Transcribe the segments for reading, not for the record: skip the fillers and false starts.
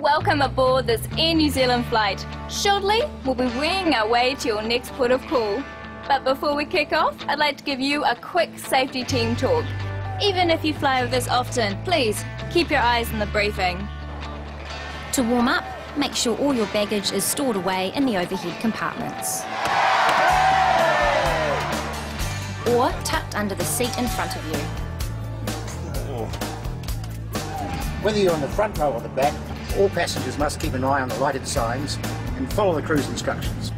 Welcome aboard this Air New Zealand flight. Shortly, we'll be winging our way to your next port of call. But before we kick off, I'd like to give you a quick safety team talk. Even if you fly with us often, please keep your eyes on the briefing. To warm up, make sure all your baggage is stored away in the overhead compartments. Or tucked under the seat in front of you. Whether you're on the front row or the back, all passengers must keep an eye on the lighted signs and follow the crew's instructions.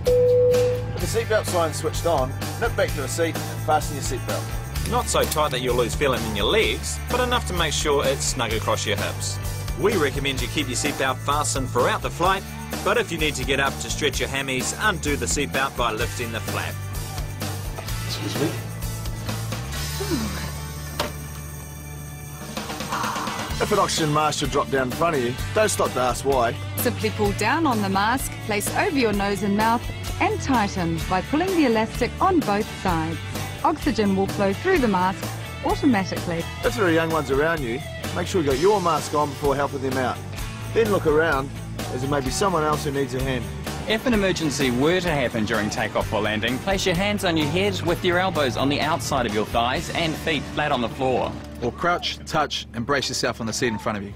With the seatbelt sign switched on, nip back to the seat and fasten your seatbelt. Not so tight that you'll lose feeling in your legs, but enough to make sure it's snug across your hips. We recommend you keep your seatbelt fastened throughout the flight, but if you need to get up to stretch your hammies, undo the seatbelt by lifting the flap. Excuse me. If an oxygen mask should drop down in front of you, don't stop to ask why. Simply pull down on the mask, place over your nose and mouth, and tighten by pulling the elastic on both sides. Oxygen will flow through the mask automatically. If there are young ones around you, make sure you got your mask on before helping them out. Then look around, as there may be someone else who needs a hand. If an emergency were to happen during takeoff or landing, place your hands on your head with your elbows on the outside of your thighs and feet flat on the floor. Or crouch, touch, and brace yourself on the seat in front of you.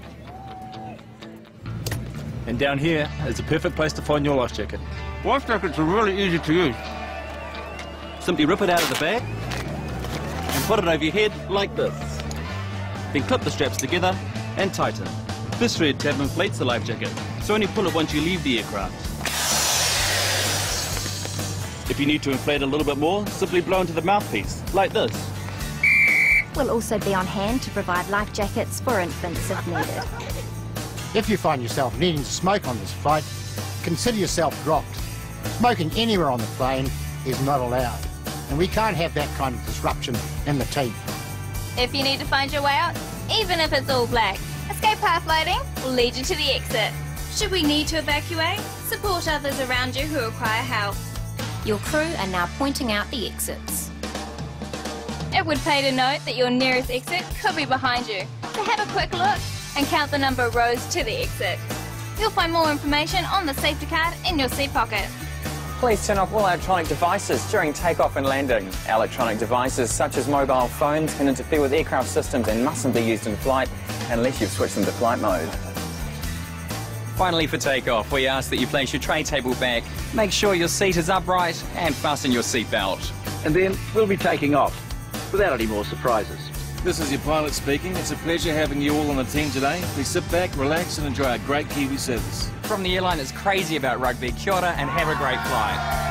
And down here is the perfect place to find your life jacket. Life jackets are really easy to use. Simply rip it out of the bag and put it over your head like this. Then clip the straps together and tighten. This thread tab inflates the life jacket, so only pull it once you leave the aircraft. If you need to inflate a little bit more, simply blow into the mouthpiece, like this. We'll also be on hand to provide life jackets for infants if needed. If you find yourself needing to smoke on this flight, consider yourself dropped. Smoking anywhere on the plane is not allowed, and we can't have that kind of disruption in the team. If you need to find your way out, even if it's all black, escape path lighting will lead you to the exit. Should we need to evacuate, support others around you who require help. Your crew are now pointing out the exits. It would pay to note that your nearest exit could be behind you, so have a quick look and count the number of rows to the exit. You'll find more information on the safety card in your seat pocket. Please turn off all electronic devices during takeoff and landing. Electronic devices such as mobile phones can interfere with aircraft systems and mustn't be used in flight unless you've switched them to flight mode. Finally, for takeoff, we ask that you place your tray table back, make sure your seat is upright and fasten your seatbelt. And then we'll be taking off, without any more surprises. This is your pilot speaking. It's a pleasure having you all on the team today. Please sit back, relax and enjoy our great Kiwi service. From the airline that's crazy about rugby, kia ora and have a great flight.